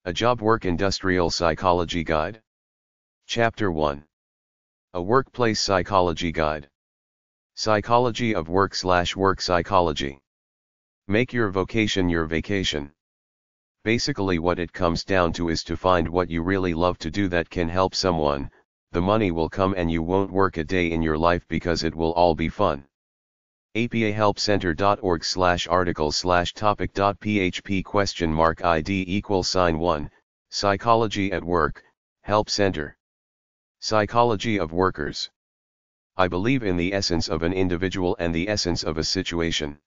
A Job Work Industrial Psychology Guide. Chapter 1. A Workplace Psychology Guide. Psychology of Work/Work Psychology. Make your vocation your vacation. Basically what it comes down to is to find what you really love to do that can help someone. The money will come and you won't work a day in your life because it will all be fun. apahelpcenter.org/article/topic.php?ID=1, Psychology at Work, Help Center. Psychology of Workers. I believe in the essence of an individual and the essence of a situation.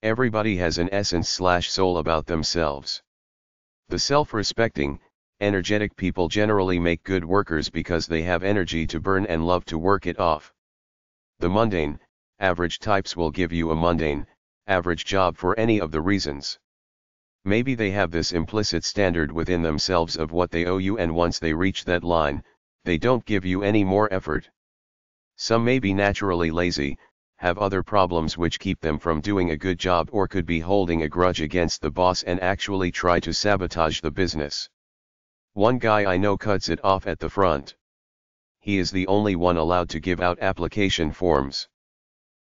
Everybody has an essence/soul about themselves. The self-respecting, energetic people generally make good workers because they have energy to burn and love to work it off. The mundane, average types will give you a mundane, average job for any of the reasons. Maybe they have this implicit standard within themselves of what they owe you, and once they reach that line, they don't give you any more effort. Some may be naturally lazy, have other problems which keep them from doing a good job, or could be holding a grudge against the boss and actually try to sabotage the business. One guy I know cuts it off at the front. He is the only one allowed to give out application forms.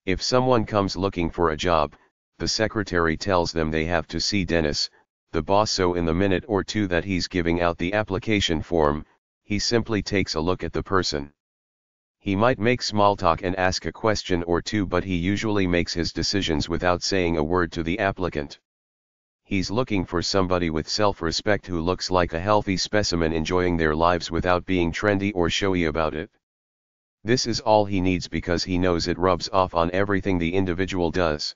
If someone comes looking for a job, the secretary tells them they have to see Dennis, the boss, so in the minute or two that he's giving out the application form, he simply takes a look at the person. He might make small talk and ask a question or two, but he usually makes his decisions without saying a word to the applicant. He's looking for somebody with self-respect who looks like a healthy specimen enjoying their lives without being trendy or showy about it. This is all he needs because he knows it rubs off on everything the individual does.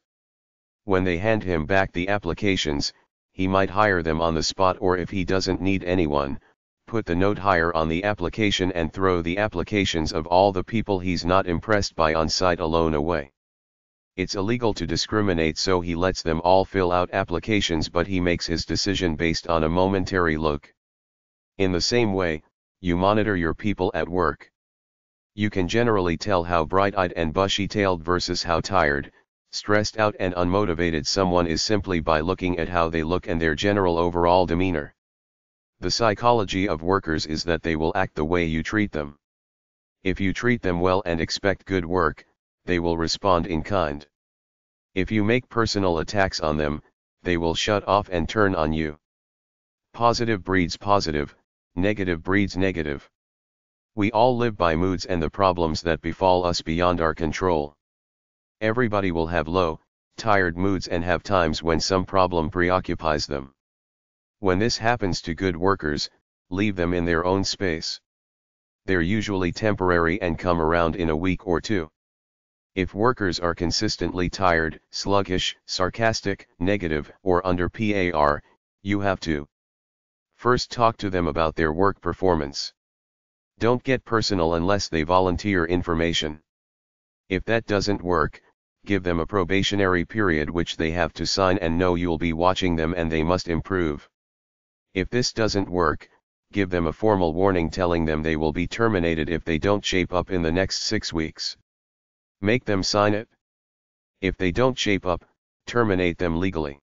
When they hand him back the applications, he might hire them on the spot, or if he doesn't need anyone, put the note hire on the application and throw the applications of all the people he's not impressed by on site alone away. It's illegal to discriminate, so he lets them all fill out applications, but he makes his decision based on a momentary look. In the same way, you monitor your people at work. You can generally tell how bright-eyed and bushy-tailed versus how tired, stressed out and unmotivated someone is simply by looking at how they look and their general overall demeanor. The psychology of workers is that they will act the way you treat them. If you treat them well and expect good work, they will respond in kind. If you make personal attacks on them, they will shut off and turn on you. Positive breeds positive, negative breeds negative. We all live by moods and the problems that befall us beyond our control. Everybody will have low, tired moods and have times when some problem preoccupies them. When this happens to good workers, leave them in their own space. They're usually temporary and come around in a week or two. If workers are consistently tired, sluggish, sarcastic, negative, or under par, you have to first talk to them about their work performance. Don't get personal unless they volunteer information. If that doesn't work, give them a probationary period which they have to sign and know you'll be watching them and they must improve. If this doesn't work, give them a formal warning telling them they will be terminated if they don't shape up in the next 6 weeks. Make them sign it. If they don't shape up, terminate them legally.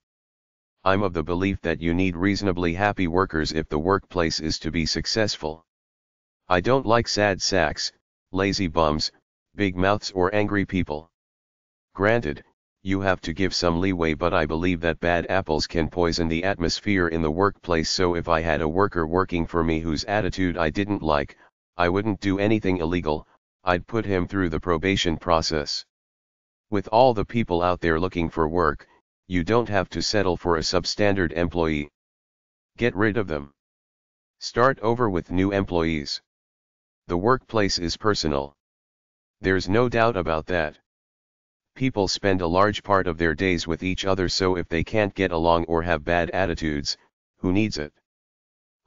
I'm of the belief that you need reasonably happy workers if the workplace is to be successful. I don't like sad sacks, lazy bums, big mouths or angry people. Granted, you have to give some leeway, but I believe that bad apples can poison the atmosphere in the workplace, so if I had a worker working for me whose attitude I didn't like, I wouldn't do anything illegal, I'd put him through the probation process. With all the people out there looking for work, you don't have to settle for a substandard employee. Get rid of them. Start over with new employees. The workplace is personal. There's no doubt about that. People spend a large part of their days with each other, so if they can't get along or have bad attitudes, who needs it?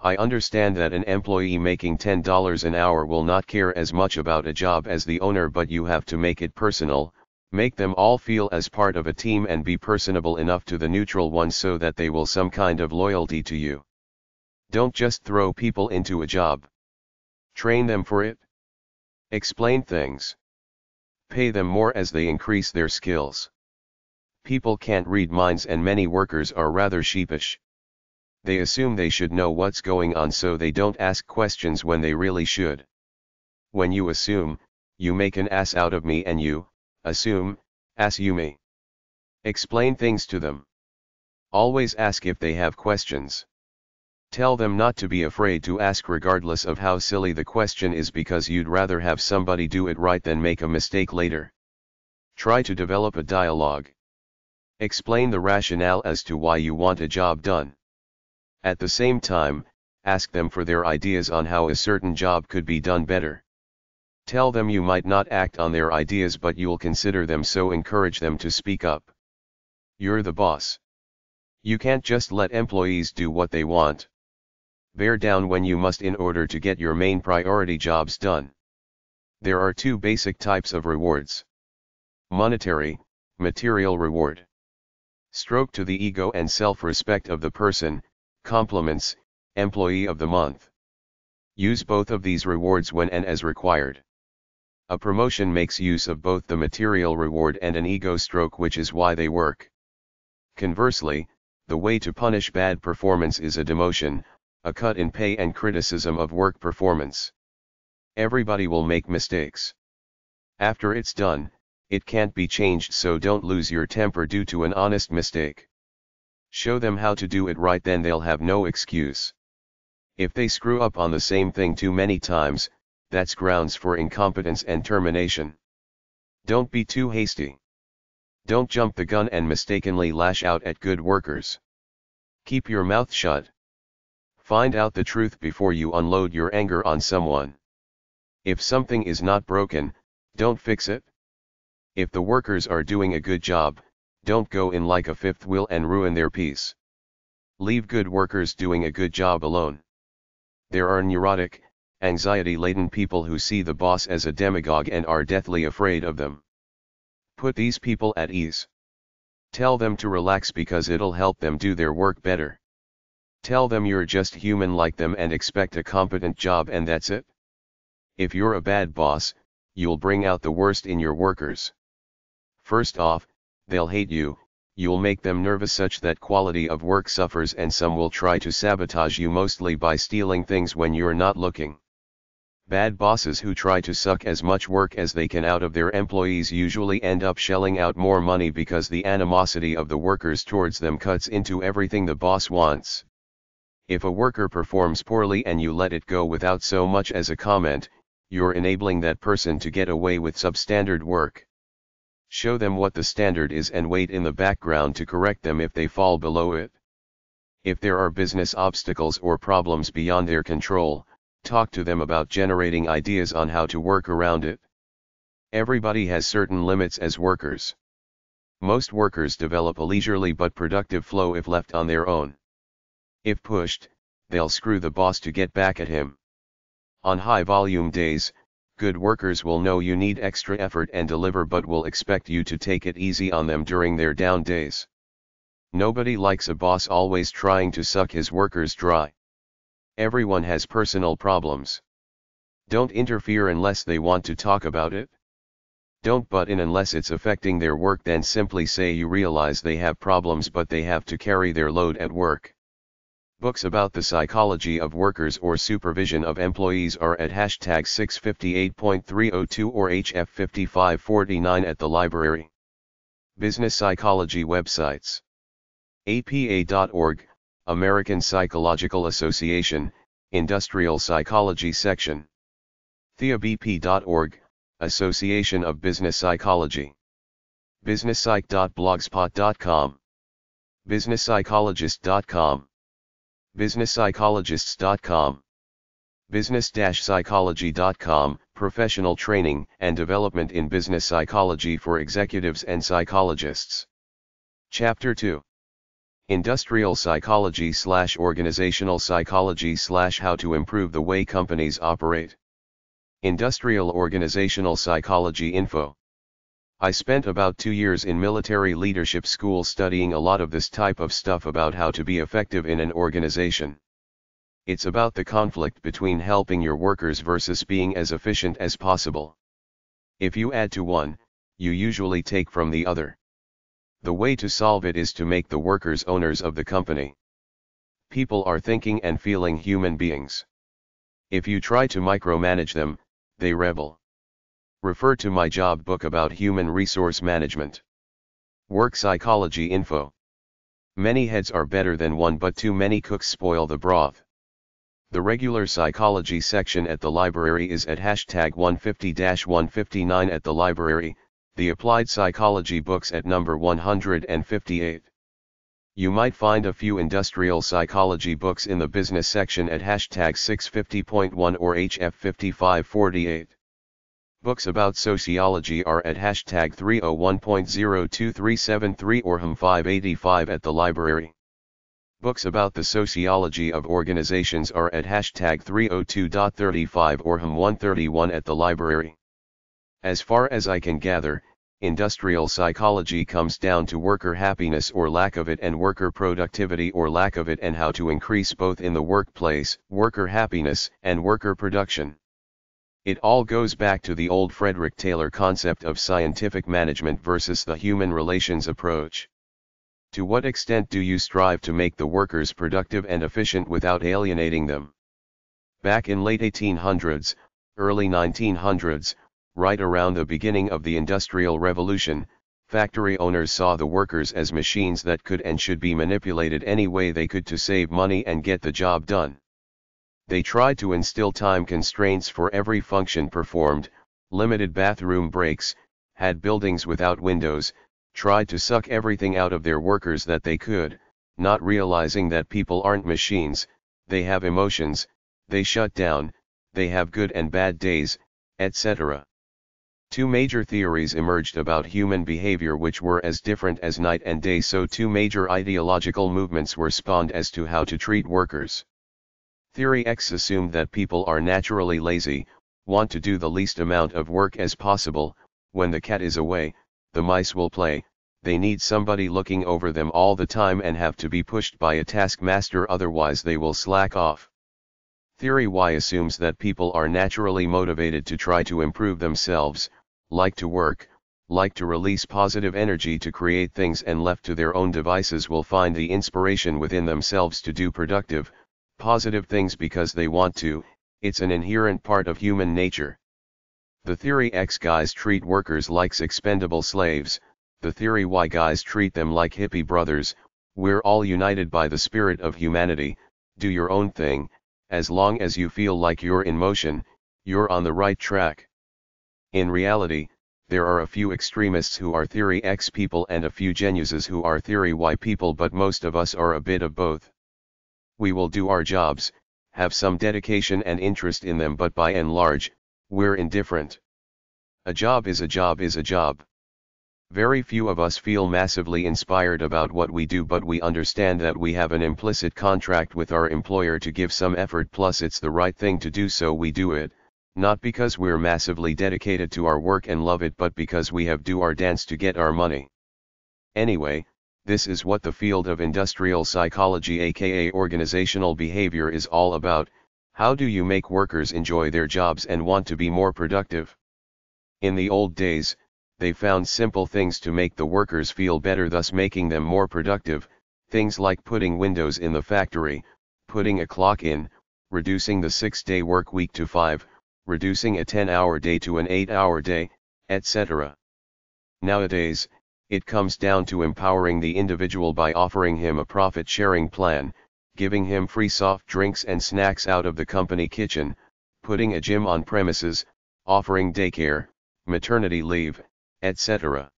I understand that an employee making $10 an hour will not care as much about a job as the owner, but you have to make it personal, make them all feel as part of a team and be personable enough to the neutral ones so that they will some kind of loyalty to you. Don't just throw people into a job. Train them for it. Explain things. Pay them more as they increase their skills. People can't read minds and many workers are rather sheepish. They assume they should know what's going on, so they don't ask questions when they really should. When you assume, you make an ass out of me, and you assume me. Explain things to them. Always ask if they have questions. Tell them not to be afraid to ask regardless of how silly the question is, because you'd rather have somebody do it right than make a mistake later. Try to develop a dialogue. Explain the rationale as to why you want a job done. At the same time, ask them for their ideas on how a certain job could be done better. Tell them you might not act on their ideas, but you'll consider them, so encourage them to speak up. You're the boss. You can't just let employees do what they want. Bear down when you must in order to get your main priority jobs done. There are two basic types of rewards. Monetary, material reward. Stroke to the ego and self-respect of the person, compliments, employee of the month. Use both of these rewards when and as required. A promotion makes use of both the material reward and an ego stroke, which is why they work. Conversely, the way to punish bad performance is a demotion, a cut in pay, and criticism of work performance. Everybody will make mistakes. After it's done, it can't be changed, so don't lose your temper due to an honest mistake. Show them how to do it right, then they'll have no excuse. If they screw up on the same thing too many times, that's grounds for incompetence and termination. Don't be too hasty. Don't jump the gun and mistakenly lash out at good workers. Keep your mouth shut. Find out the truth before you unload your anger on someone. If something is not broken, don't fix it. If the workers are doing a good job, don't go in like a fifth wheel and ruin their peace. Leave good workers doing a good job alone. There are neurotic, anxiety-laden people who see the boss as a demagogue and are deathly afraid of them. Put these people at ease. Tell them to relax because it'll help them do their work better. Tell them you're just human like them and expect a competent job, and that's it. If you're a bad boss, you'll bring out the worst in your workers. First off, they'll hate you, you'll make them nervous such that quality of work suffers, and some will try to sabotage you, mostly by stealing things when you're not looking. Bad bosses who try to suck as much work as they can out of their employees usually end up shelling out more money because the animosity of the workers towards them cuts into everything the boss wants. If a worker performs poorly and you let it go without so much as a comment, you're enabling that person to get away with substandard work. Show them what the standard is and wait in the background to correct them if they fall below it. If there are business obstacles or problems beyond their control, talk to them about generating ideas on how to work around it. Everybody has certain limits as workers. Most workers develop a leisurely but productive flow if left on their own. If pushed, they'll screw the boss to get back at him. On high-volume days, good workers will know you need extra effort and deliver, but will expect you to take it easy on them during their down days. Nobody likes a boss always trying to suck his workers dry. Everyone has personal problems. Don't interfere unless they want to talk about it. Don't butt in unless it's affecting their work, then simply say you realize they have problems but they have to carry their load at work. Books about the psychology of workers or supervision of employees are at #658.302 or HF5549 at the library. Business psychology websites. APA.org, American Psychological Association, Industrial Psychology Section. TheaBP.org, Association of Business Psychology. BusinessPsych.blogspot.com. BusinessPsychologist.com. BusinessPsychologists.com. Business-psychology.com, Professional Training and Development in Business Psychology for Executives and Psychologists. Chapter 2. Industrial Psychology/Organizational Psychology/How to Improve the Way Companies Operate. Industrial Organizational Psychology Info. I spent about 2 years in military leadership school studying a lot of this type of stuff about how to be effective in an organization. It's about the conflict between helping your workers versus being as efficient as possible. If you add to one, you usually take from the other. The way to solve it is to make the workers owners of the company. People are thinking and feeling human beings. If you try to micromanage them, they rebel. Refer to my job book about human resource management. Work psychology info. Many heads are better than one, but too many cooks spoil the broth. The regular psychology section at the library is at #150-159 at the library, the applied psychology books at number 158. You might find a few industrial psychology books in the business section at #650.1 or HF5548. Books about sociology are at #301.02373 or HM585 at the library. Books about the sociology of organizations are at #302.35 or HM131 at the library. As far as I can gather, industrial psychology comes down to worker happiness or lack of it and worker productivity or lack of it, and how to increase both in the workplace, worker happiness, and worker production. It all goes back to the old Frederick Taylor concept of scientific management versus the human relations approach. To what extent do you strive to make the workers productive and efficient without alienating them? Back in late 1800s, early 1900s, right around the beginning of the Industrial Revolution, factory owners saw the workers as machines that could and should be manipulated any way they could to save money and get the job done. They tried to instill time constraints for every function performed, limited bathroom breaks, had buildings without windows, tried to suck everything out of their workers that they could, not realizing that people aren't machines, they have emotions, they shut down, they have good and bad days, etc. Two major theories emerged about human behavior which were as different as night and day, so two major ideological movements were spawned as to how to treat workers. Theory X assumed that people are naturally lazy, want to do the least amount of work as possible. When the cat is away, the mice will play, they need somebody looking over them all the time and have to be pushed by a taskmaster, otherwise they will slack off. Theory Y assumes that people are naturally motivated to try to improve themselves, like to work, like to release positive energy to create things, and left to their own devices will find the inspiration within themselves to do productive, positive things because they want to. It's an inherent part of human nature. The Theory X guys treat workers like expendable slaves, the Theory Y guys treat them like hippie brothers. We're all united by the spirit of humanity. Do your own thing, as long as you feel like you're in motion, you're on the right track. In reality, there are a few extremists who are Theory X people and a few geniuses who are Theory Y people, but most of us are a bit of both. We will do our jobs, have some dedication and interest in them, but by and large, we're indifferent. A job is a job is a job. Very few of us feel massively inspired about what we do, but we understand that we have an implicit contract with our employer to give some effort, plus it's the right thing to do, so we do it, not because we're massively dedicated to our work and love it, but because we have do our dance to get our money. Anyway, this is what the field of industrial psychology, aka organizational behavior, is all about. How do you make workers enjoy their jobs and want to be more productive? In the old days, they found simple things to make the workers feel better, thus making them more productive, things like putting windows in the factory, putting a clock in, reducing the 6-day work week to 5, reducing a 10-hour day to an 8-hour day, etc. Nowadays, it comes down to empowering the individual by offering him a profit-sharing plan, giving him free soft drinks and snacks out of the company kitchen, putting a gym on premises, offering daycare, maternity leave, etc.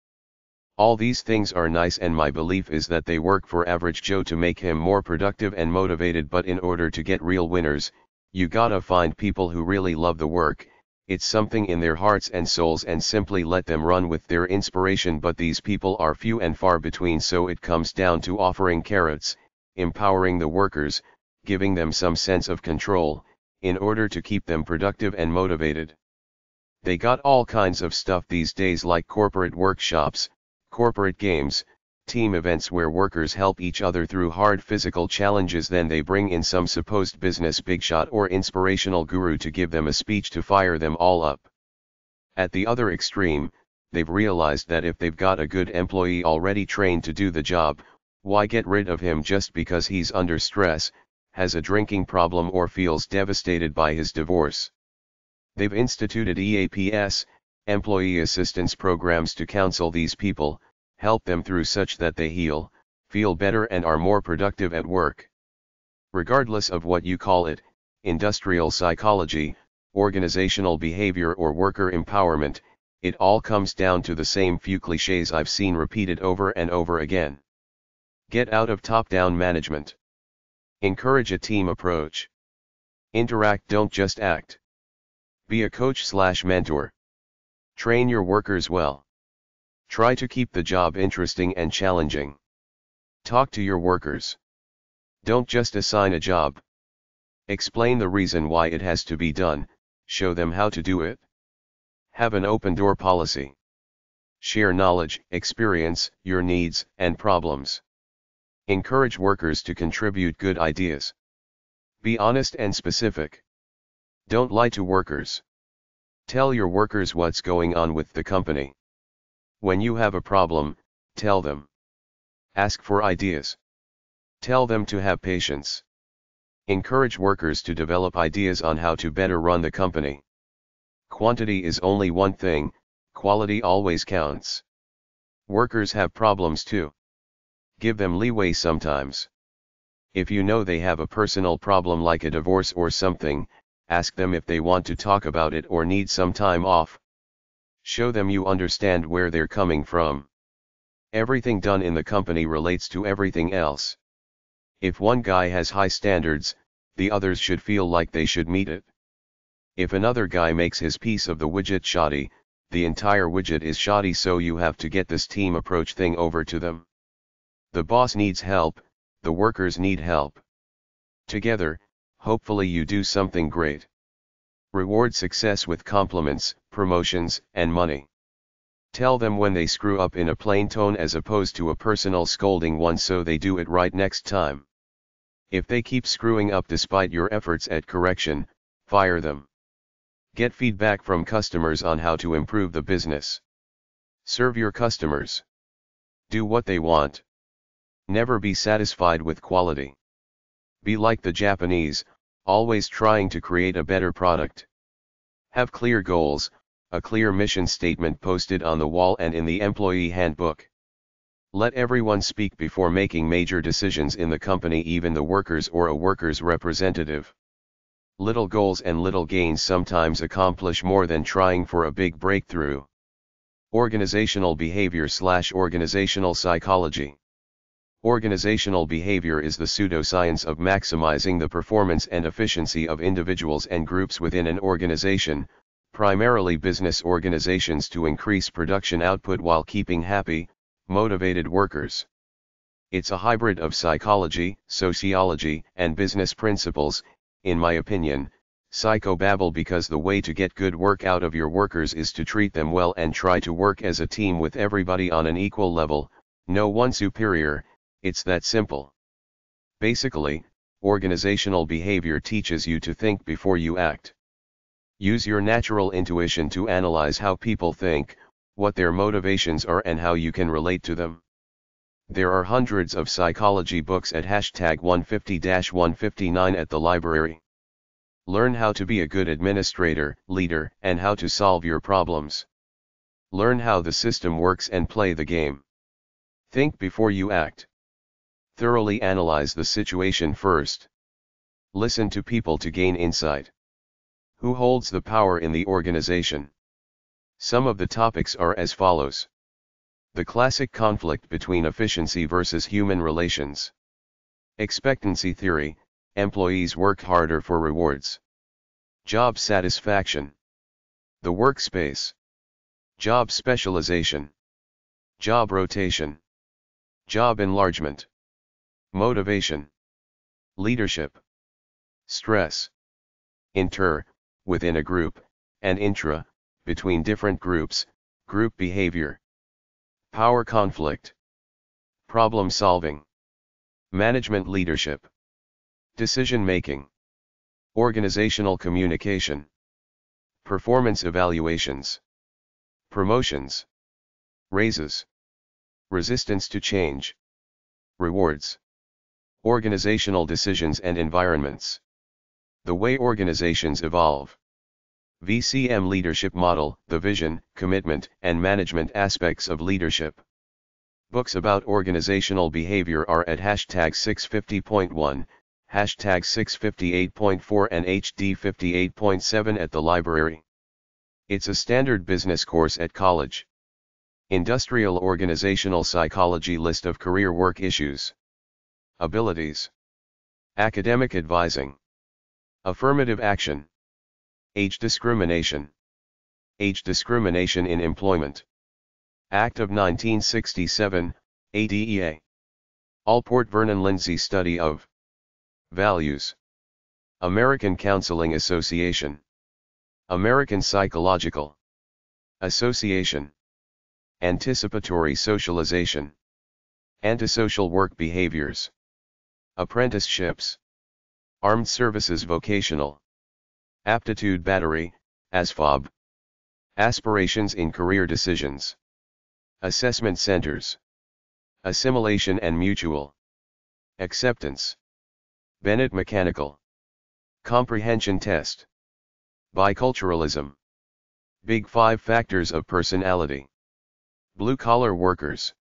All these things are nice, and my belief is that they work for average Joe to make him more productive and motivated, but in order to get real winners, you gotta find people who really love the work, it's something in their hearts and souls, and simply let them run with their inspiration, but these people are few and far between, so it comes down to offering carrots, empowering the workers, giving them some sense of control, in order to keep them productive and motivated. They got all kinds of stuff these days, like corporate workshops, corporate games, team events where workers help each other through hard physical challenges, then they bring in some supposed business bigshot or inspirational guru to give them a speech to fire them all up. At the other extreme, they've realized that if they've got a good employee already trained to do the job, Why get rid of him just because he's under stress, has a drinking problem or feels devastated by his divorce? They've instituted EAPS, employee assistance programs, to counsel these people, help them through such that they heal, feel better and are more productive at work. Regardless of what you call it, industrial psychology, organizational behavior or worker empowerment, it all comes down to the same few cliches I've seen repeated over and over again. Get out of top-down management. Encourage a team approach. Interact, don't just act. Be a coach/mentor. Train your workers well. Try to keep the job interesting and challenging. Talk to your workers. Don't just assign a job. Explain the reason why it has to be done, show them how to do it. Have an open door policy. Share knowledge, experience, your needs, and problems. Encourage workers to contribute good ideas. Be honest and specific. Don't lie to workers. Tell your workers what's going on with the company. When you have a problem, tell them. Ask for ideas. Tell them to have patience. Encourage workers to develop ideas on how to better run the company. Quantity is only one thing, quality always counts. Workers have problems too. Give them leeway sometimes. If you know they have a personal problem like a divorce or something, ask them if they want to talk about it or need some time off. Show them you understand where they're coming from. Everything done in the company relates to everything else. If one guy has high standards, the others should feel like they should meet it. If another guy makes his piece of the widget shoddy, the entire widget is shoddy, so you have to get this team approach thing over to them. The boss needs help, the workers need help. Together, hopefully you do something great. Reward success with compliments, promotions, and money. Tell them when they screw up in a plain tone as opposed to a personal scolding one, so they do it right next time. If they keep screwing up despite your efforts at correction, fire them. Get feedback from customers on how to improve the business. Serve your customers. Do what they want. Never be satisfied with quality. Be like the Japanese, always trying to create a better product. Have clear goals, a clear mission statement posted on the wall and in the employee handbook. Let everyone speak before making major decisions in the company, even the workers or a worker's representative. Little goals and little gains sometimes accomplish more than trying for a big breakthrough. Organizational behavior/organizational psychology. Organizational behavior is the pseudoscience of maximizing the performance and efficiency of individuals and groups within an organization, primarily business organizations, to increase production output while keeping happy, motivated workers. It's a hybrid of psychology, sociology, and business principles, in my opinion, psychobabble, because the way to get good work out of your workers is to treat them well and try to work as a team with everybody on an equal level, no one superior. It's that simple. Basically, organizational behavior teaches you to think before you act. Use your natural intuition to analyze how people think, what their motivations are, and how you can relate to them. There are hundreds of psychology books at #150-159 at the library. Learn how to be a good administrator, leader, and how to solve your problems. Learn how the system works and play the game. Think before you act. Thoroughly analyze the situation first. Listen to people to gain insight. Who holds the power in the organization? Some of the topics are as follows. The classic conflict between efficiency versus human relations. Expectancy theory, employees work harder for rewards. Job satisfaction. The workspace. Job specialization. Job rotation. Job enlargement. Motivation. Leadership. Stress. Inter, within a group, and intra, between different groups, group behavior. Power conflict. Problem solving. Management leadership. Decision making. Organizational communication. Performance evaluations. Promotions. Raises. Resistance to change. Rewards. Organizational decisions and environments. The way organizations evolve. VCM leadership model, the vision, commitment, and management aspects of leadership. Books about organizational behavior are at hashtag 650.1, hashtag 658.4 and HD 58.7 at the library. It's a standard business course at college. Industrial Organizational Psychology list of career work issues. Abilities. Academic advising. Affirmative action. Age discrimination. Age discrimination in employment. Act of 1967, ADEA. Allport Vernon Lindsay Study of Values. American Counseling Association. American Psychological Association. Anticipatory socialization. Antisocial work behaviors. Apprenticeships. Armed Services Vocational Aptitude Battery, ASFOB. Aspirations in Career Decisions. Assessment Centers. Assimilation and Mutual Acceptance. Bennett Mechanical Comprehension Test. Biculturalism. Big 5 Factors of Personality. Blue-collar workers.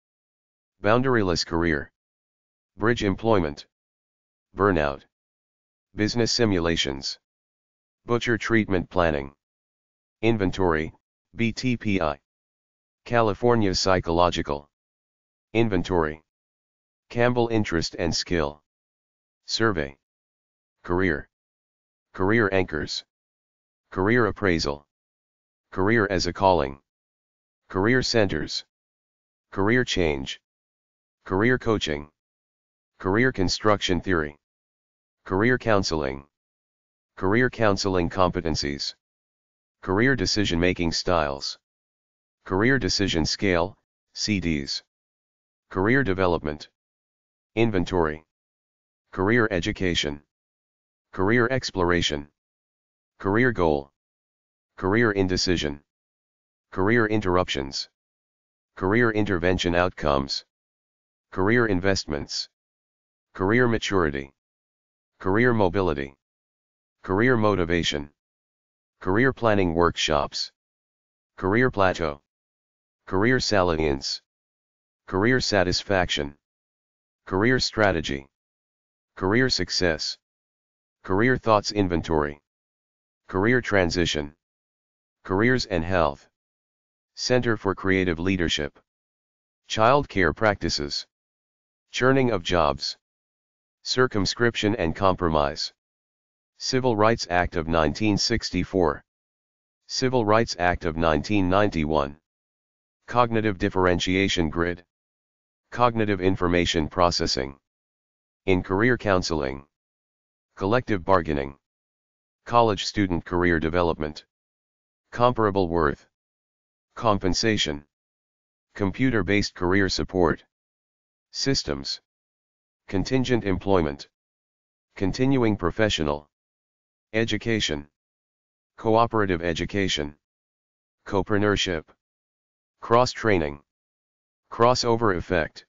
Boundaryless career. Bridge employment. Burnout. Business simulations. Butcher treatment planning. Inventory, BTPI. California Psychological Inventory. Campbell Interest and Skill Survey. Career. Career anchors. Career appraisal. Career as a calling. Career centers. Career change. Career coaching. Career construction theory. Career counseling. Career counseling competencies. Career decision-making styles. Career decision scale, CDs. Career development. Inventory. Career education. Career exploration. Career goal. Career indecision. Career interruptions. Career intervention outcomes. Career investments. Career maturity. Career mobility. Career motivation. Career planning workshops. Career plateau. Career salience. Career satisfaction. Career strategy. Career success. Career thoughts inventory. Career transition. Careers and health. Center for Creative Leadership. Child care practices. Churning of jobs. Circumscription and compromise. Civil Rights Act of 1964. Civil Rights Act of 1991. Cognitive differentiation grid. Cognitive information processing. In career counseling. Collective bargaining. College student career development. Comparable worth. Compensation. Computer-based career support. Systems. Contingent employment. Continuing professional. Education. Cooperative education. Copreneurship. Cross-training. Crossover effect.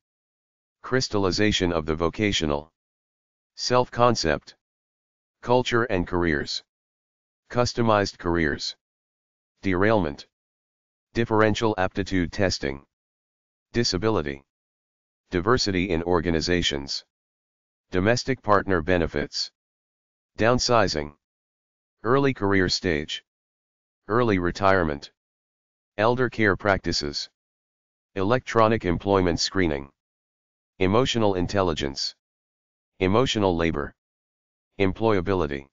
Crystallization of the vocational. Self-concept. Culture and careers. Customized careers. Derailment. Differential aptitude testing. Disability. Diversity in organizations. Domestic partner benefits. Downsizing. Early career stage. Early retirement. Elder care practices. Electronic employment screening. Emotional intelligence. Emotional labor. Employability.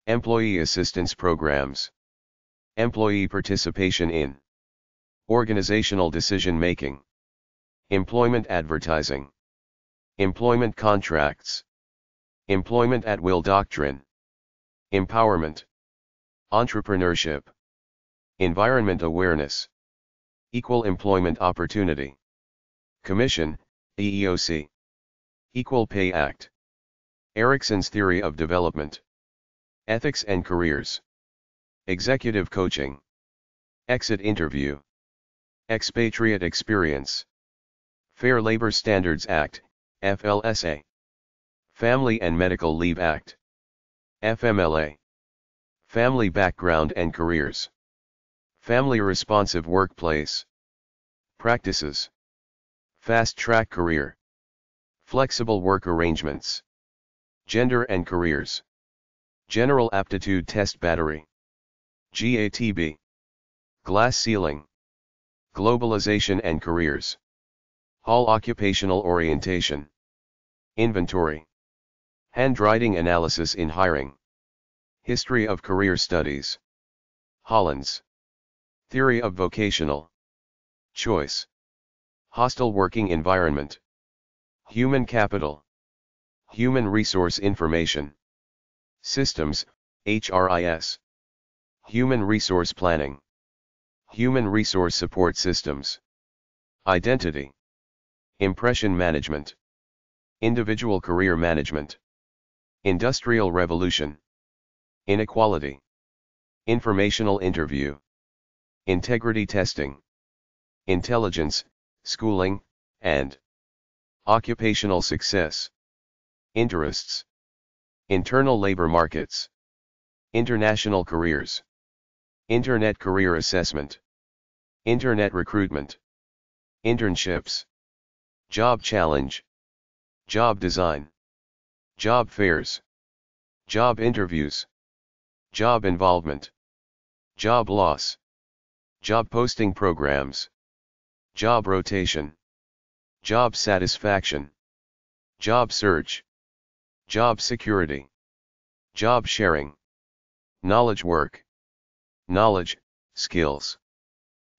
Employee assistance programs. Employee participation in. Organizational decision making. Employment advertising. Employment contracts. Employment at will doctrine. Empowerment. Entrepreneurship. Environment awareness. Equal employment opportunity. Commission, EEOC. Equal Pay Act. Erickson's theory of development. Ethics and careers. Executive coaching. Exit interview. Expatriate experience. Fair Labor Standards Act, FLSA. Family and Medical Leave Act. FMLA. Family Background and Careers. Family Responsive Workplace Practices. Fast Track Career. Flexible Work Arrangements. Gender and Careers. General Aptitude Test Battery. GATB. Glass Ceiling. Globalization and Careers. Hall Occupational Orientation. Inventory. Handwriting Analysis in Hiring. History of Career Studies. Hollins. Theory of Vocational Choice. Hostile Working Environment. Human Capital. Human Resource Information Systems, HRIS. Human Resource Planning. Human Resource Support Systems. Identity. Impression Management. Individual Career Management. Industrial Revolution. Inequality. Informational Interview. Integrity Testing. Intelligence, Schooling, and Occupational Success. Interests. Internal Labor Markets. International Careers. Internet Career Assessment. Internet Recruitment. Internships. Job Challenge. Job Design. Job Fairs. Job Interviews. Job Involvement. Job Loss. Job Posting Programs. Job Rotation. Job Satisfaction. Job Search. Job Security. Job Sharing. Knowledge Work. Knowledge, Skills,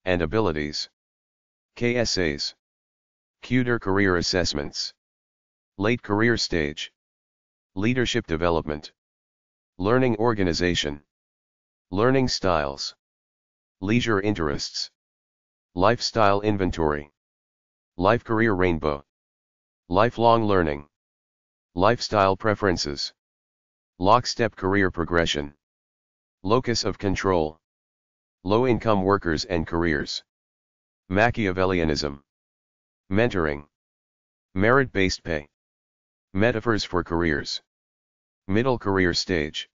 and Abilities. KSAs. Cuter Career Assessments. Late Career Stage. Leadership Development. Learning Organization. Learning Styles. Leisure Interests. Lifestyle Inventory. Life Career Rainbow. Lifelong Learning. Lifestyle Preferences. Lockstep Career Progression. Locus of Control. Low-income workers and careers. Machiavellianism. Mentoring. Merit-based pay. Metaphors for careers. Middle career stage.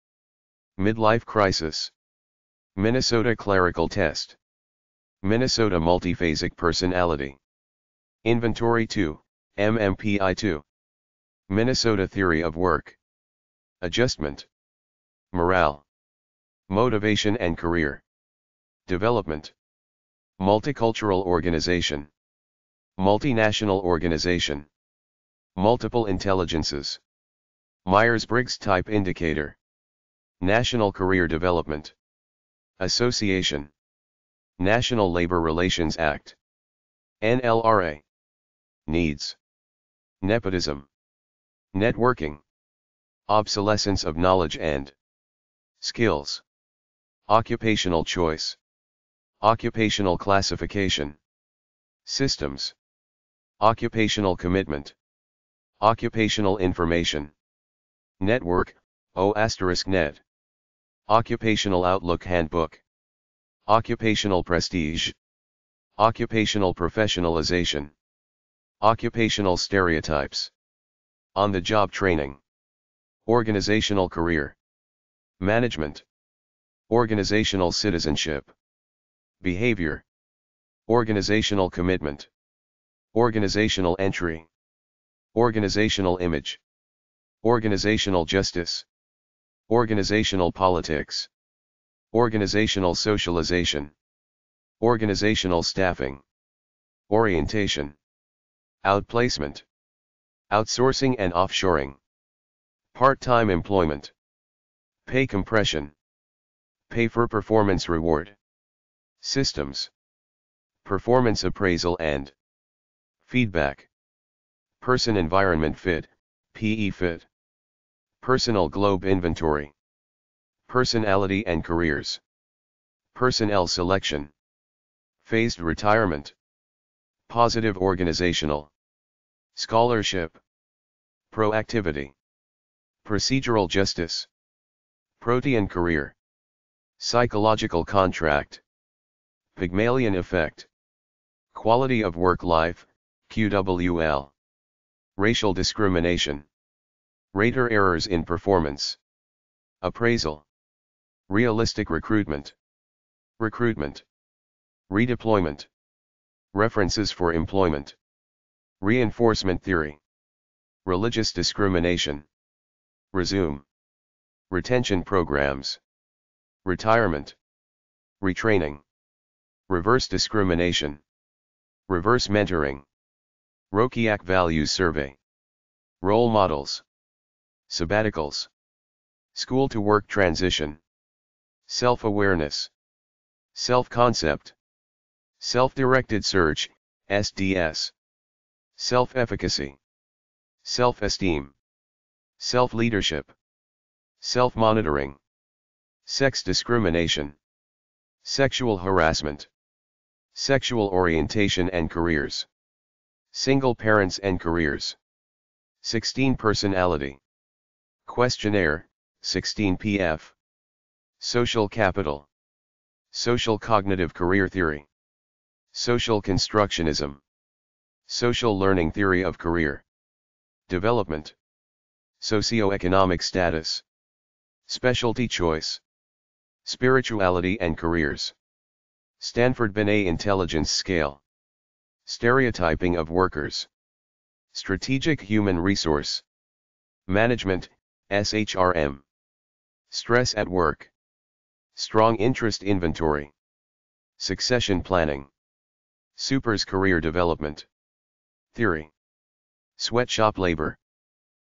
Midlife crisis. Minnesota clerical test. Minnesota multiphasic personality. Inventory 2, MMPI 2. Minnesota theory of work. Adjustment. Morale. Motivation and career. Development. Multicultural organization. Multinational organization. Multiple intelligences. Myers-Briggs Type Indicator. National Career Development. Association. National Labor Relations Act. NLRA. Needs. Nepotism. Networking. Obsolescence of knowledge and skills. Occupational choice. Occupational classification. Systems. Occupational commitment. Occupational information. Network, O*net. Occupational Outlook Handbook. Occupational prestige. Occupational professionalization. Occupational stereotypes. On-the-job training. Organizational career. Management. Organizational citizenship. Behavior. Organizational commitment. Organizational entry. Organizational image. Organizational justice. Organizational politics. Organizational socialization. Organizational staffing. Orientation. Outplacement. Outsourcing and offshoring. Part-time employment. Pay compression. Pay for performance reward. Systems. Performance appraisal and feedback. Person-environment fit, PE fit. Personal globe inventory. Personality and careers. Personnel selection. Phased retirement. Positive organizational. Scholarship. Proactivity. Procedural justice. Protean career. Psychological contract. Pygmalion effect. Quality of work life, QWL. Racial discrimination. Rater errors in performance. Appraisal. Realistic recruitment. Recruitment. Redeployment. References for employment. Reinforcement theory. Religious discrimination. Resume. Retention programs. Retirement. Retraining. Reverse discrimination. Reverse mentoring. Rokiak Values Survey. Role models. Sabbaticals. School to work transition. Self-awareness. Self-concept. Self-directed search, SDS. Self-efficacy. Self-esteem. Self-leadership. Self-monitoring. Sex discrimination. Sexual harassment. Sexual orientation and careers. Single parents and careers. 16 personality. Questionnaire, 16PF. Social capital. Social cognitive career theory. Social constructionism. Social learning theory of career development. Socioeconomic status. Specialty choice. Spirituality and careers. Stanford Binet intelligence scale. Stereotyping of workers. Strategic human resource management, SHRM. Stress at work. Strong interest inventory. Succession planning. Supers career development theory. Sweatshop labor.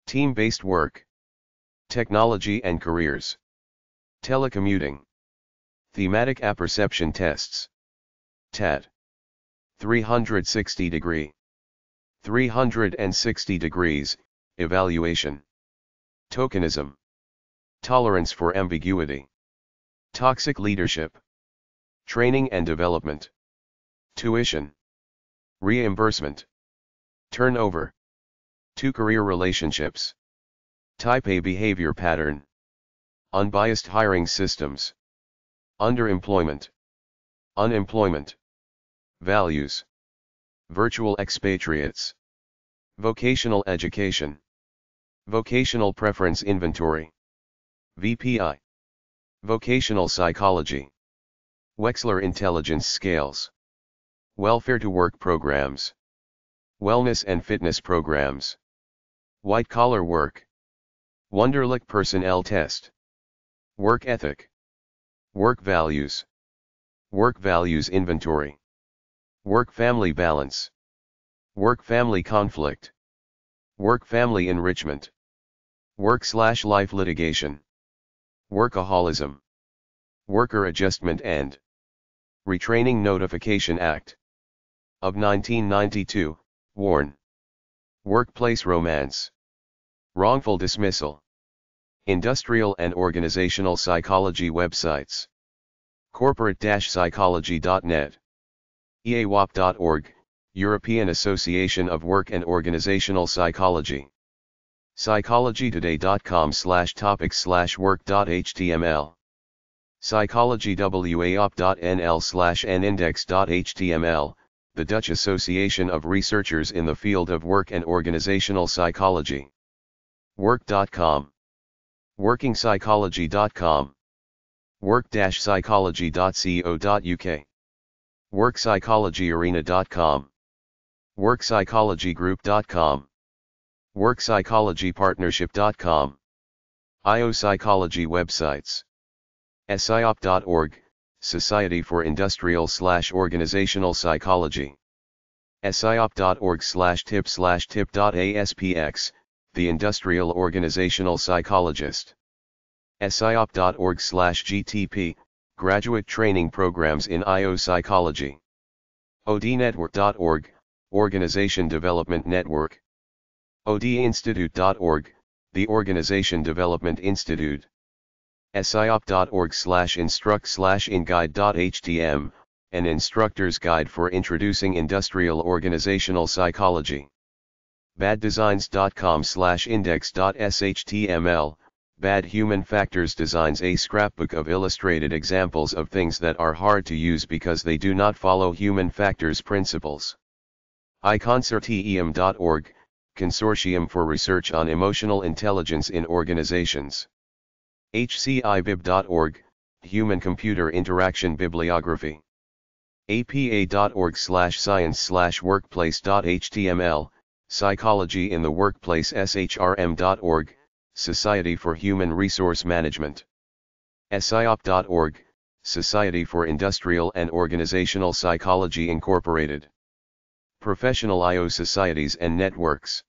Team-based work. Technology and careers. Telecommuting. Thematic apperception tests. TAT. 360 degree. 360 degrees, evaluation. Tokenism. Tolerance for ambiguity. Toxic leadership. Training and development. Tuition. Reimbursement. Turnover. Two-career relationships. Type A behavior pattern. Unbiased hiring systems. Underemployment. Unemployment. Values. Virtual expatriates. Vocational education. Vocational preference inventory. VPI. Vocational psychology. Wechsler intelligence scales. Welfare to work programs. Wellness and fitness programs. White-collar work. Wonderlic personnel test. Work ethic. Work values. Work values inventory. Work-family balance. Work-family conflict. Work-family enrichment. Work/life litigation. Workaholism. Worker Adjustment and Retraining Notification Act of 1992, WARN. Workplace romance. Wrongful dismissal. Industrial and organizational psychology websites. Corporate-psychology.net. EAWOP.org, European Association of Work and Organizational Psychology. psychologytoday.com/topics/work.html. psychologywaop.nl/nindex.html, the Dutch Association of Researchers in the Field of Work and Organizational Psychology. Work.com. workingpsychology.com. work-psychology.co.uk. workpsychologyarena.com. workpsychologygroup.com. workpsychologypartnership.com. IO Psychology websites. SIOP.org, Society for Industrial/Organizational Psychology. SIOP.org/tip/tip.aspx, the Industrial Organizational Psychologist. SIOP.org/GTP, Graduate Training Programs in IO Psychology. ODnetwork.org, Organization Development Network. ODinstitute.org, the Organization Development Institute. SIOP.org/instruct/inguide.htm, an instructor's guide for introducing industrial organizational psychology. baddesigns.com/index.shtml, Bad Human Factors Designs, a scrapbook of illustrated examples of things that are hard to use because they do not follow human factors principles. iconcerteum.org, Consortium for Research on Emotional Intelligence in Organizations. hcibib.org, Human-Computer Interaction Bibliography. apa.org/science/workplace.html, Psychology in the Workplace shrm.org, Society for Human Resource Management. SIOP.org, Society for Industrial and Organizational Psychology Incorporated. Professional I/O Societies and Networks.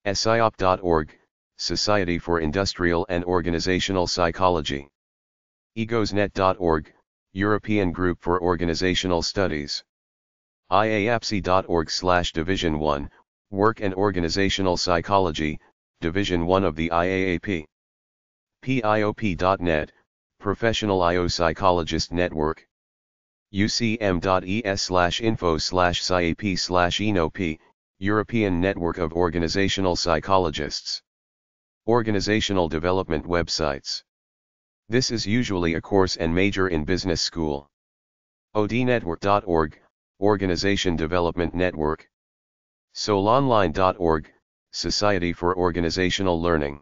SIOP.org, Society for Industrial and Organizational Psychology. egosnet.org, European Group for Organizational Studies. iapsi.org/Division 1, Work and Organizational Psychology, Division 1 of the IAAP. PIOP.net, Professional I/O Psychologist Network. ucm.es/info/psyap/enop, European Network of Organizational Psychologists. Organizational Development Websites. This is usually a course and major in business school. odnetwork.org, Organization Development Network. solonline.org, Society for Organizational Learning.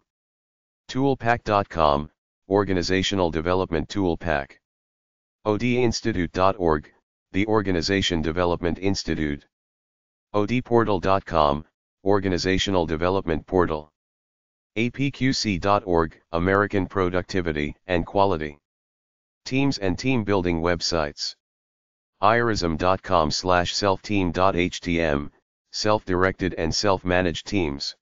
toolpack.com, Organizational Development Toolpack. odinstitute.org, the Organization Development Institute. odportal.com, Organizational Development Portal. apqc.org, American Productivity and Quality. Teams and team building websites. irism.com/selfteam.htm, self-directed and self-managed teams.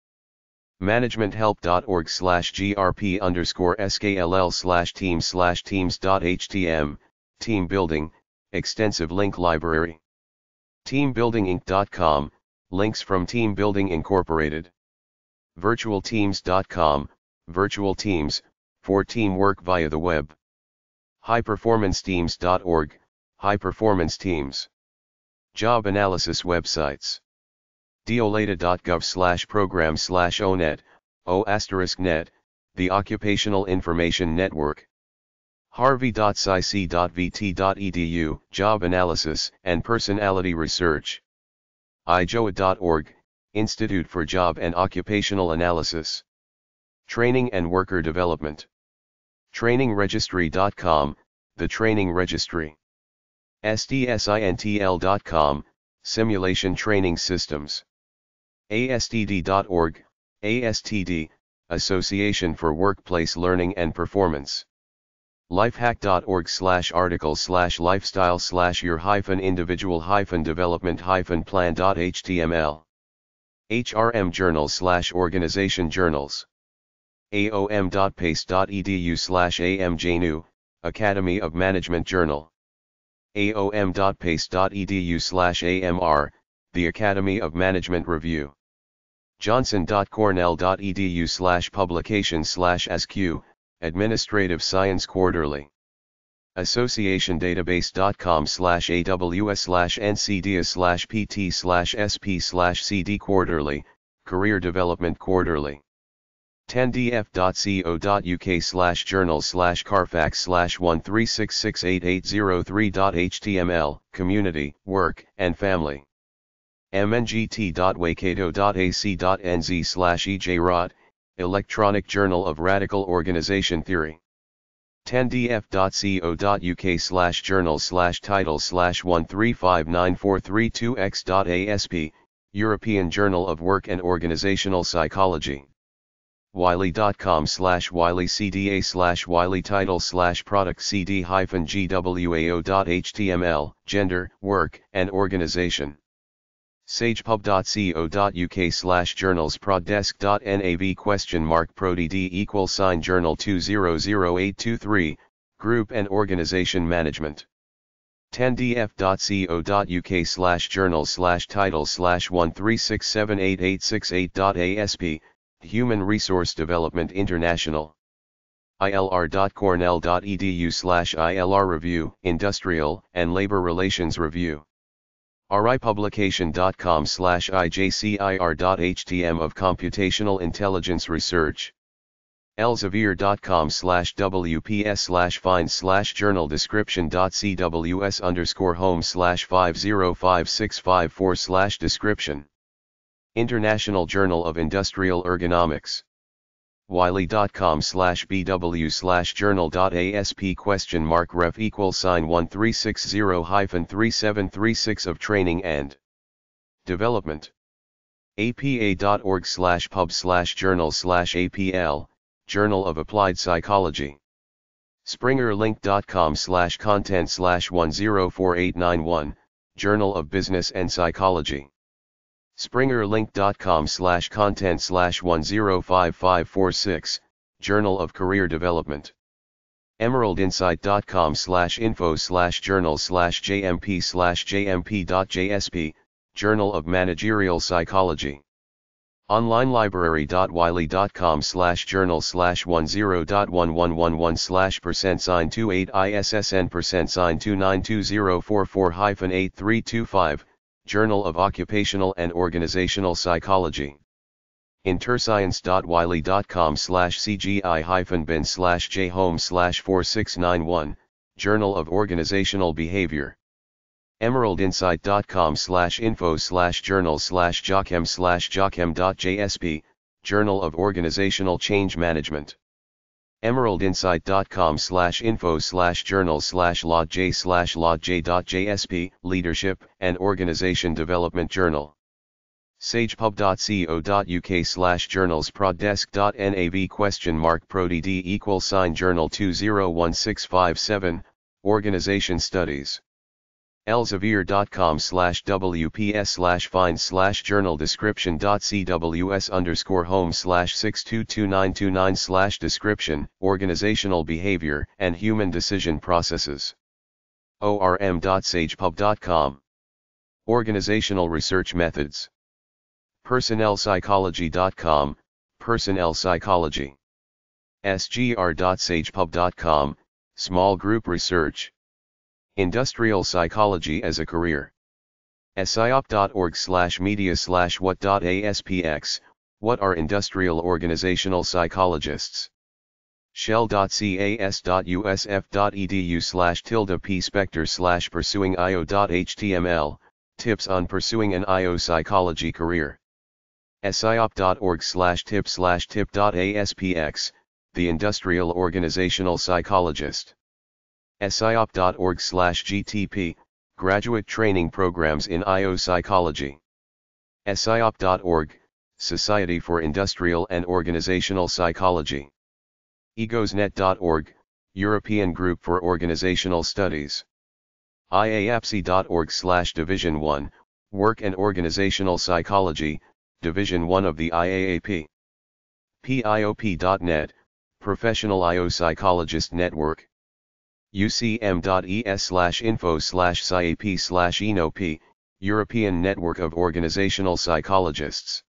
managementhelp.org/grp_skll/team/teams.htm, team building, extensive link library. teambuildinginc.com, links from Team Building Incorporated. virtualteams.com, virtual teams, for teamwork via the web. highperformanceteams.org, high-performance teams. Job analysis websites. deolata.gov/program/onet, o*net, the Occupational Information Network. harvey.sci.vt.edu, job analysis and personality research. ijoa.org, Institute for Job and Occupational Analysis. Training and Worker Development. trainingregistry.com, the Training Registry. sdsintl.com, Simulation Training Systems. astd.org, ASTD, Association for Workplace Learning and Performance. lifehack.org/article/your-individual-development-plan.html. HRM journals/organization journals. aom.pace.edu/amjnu, Academy of Management Journal. aom.pace.edu/amr, the Academy of Management Review. johnson.cornell.edu/publication/asq, Administrative Science Quarterly. associationdatabase.com/aws/ncdia/pt/sp/cd Quarterly, Career Development Quarterly. 10df.co.uk/journals/carfax/1366880.html, Community, Work, and Family. mngt.waikato.ac.nz/ejrod, Electronic Journal of Radical Organization Theory. 10df.co.uk/journals/title/1359432x.asp, European Journal of Work and Organizational Psychology. wiley.com/wileycda/wiley title/product-cd-gwao.html, Gender, Work, and Organization. sagepub.co.uk/journals-proddesk.nav?prod_journal 200823, Group and Organization Management. 10df.co.uk/journals/title/136788868.asp, Human Resource Development International. ilr.cornell.edu/ilr Review, Industrial and Labor Relations Review. ripublication.com/ijcir.htm of Computational Intelligence Research. elsevier.com/wps/find/journal description.cws_home/505654/description. International Journal of Industrial Ergonomics. wiley.com/bw/journal.asp $1360-3736 of training and development. apa.org/pub/journal/apl, Journal of Applied Psychology. springerlink.com/content/104891, Journal of Business and Psychology. springerlink.com/content/105546, Journal of Career Development. emeraldinsight.com/info/journal/jmp/jmp.jsp, Journal of Managerial Psychology. onlinelibrary.wiley.com/journal/10.1111/%sign 28ISSN%sign 292044-8325, Journal of Occupational and Organizational Psychology. interscience.wiley.com/cgi-bin/jhome/4691, Journal of Organizational Behavior. emeraldinsight.com/info/journal/jochem/jochem.jsp, Journal of Organizational Change Management. emeraldinsight.com/info/journal/lodj/lodj.jsp, Leadership and Organization Development Journal. sagepub.co.uk/journals/prod-desk.nav?journal 20165 Organization Studies. elsevier.com/wps/find/journal description.cws_home/622929/description, Organizational Behavior and Human Decision Processes. orm.sagepub.com. Organizational Research Methods. personnelpsychology.com, Personnel Psychology. sgr.sagepub.com, Small Group Research. Industrial Psychology as a Career. siop.org/media/what.aspx, What are industrial organizational psychologists? shell.cas.usf.edu/p-spector/pursuing-io.html, Tips on Pursuing an IO Psychology Career. siop.org/tip/tip.aspx, The Industrial Organizational Psychologist. siop.org/gtp, Graduate Training Programs in IO Psychology. siop.org, Society for Industrial and Organizational Psychology. egosnet.org, European Group for Organizational Studies. iapsi.org/Division 1, Work and Organizational Psychology, Division 1 of the IAAP. piop.net, Professional IO Psychologist Network. ucm.es/info/cyap/enop, European Network of Organizational Psychologists.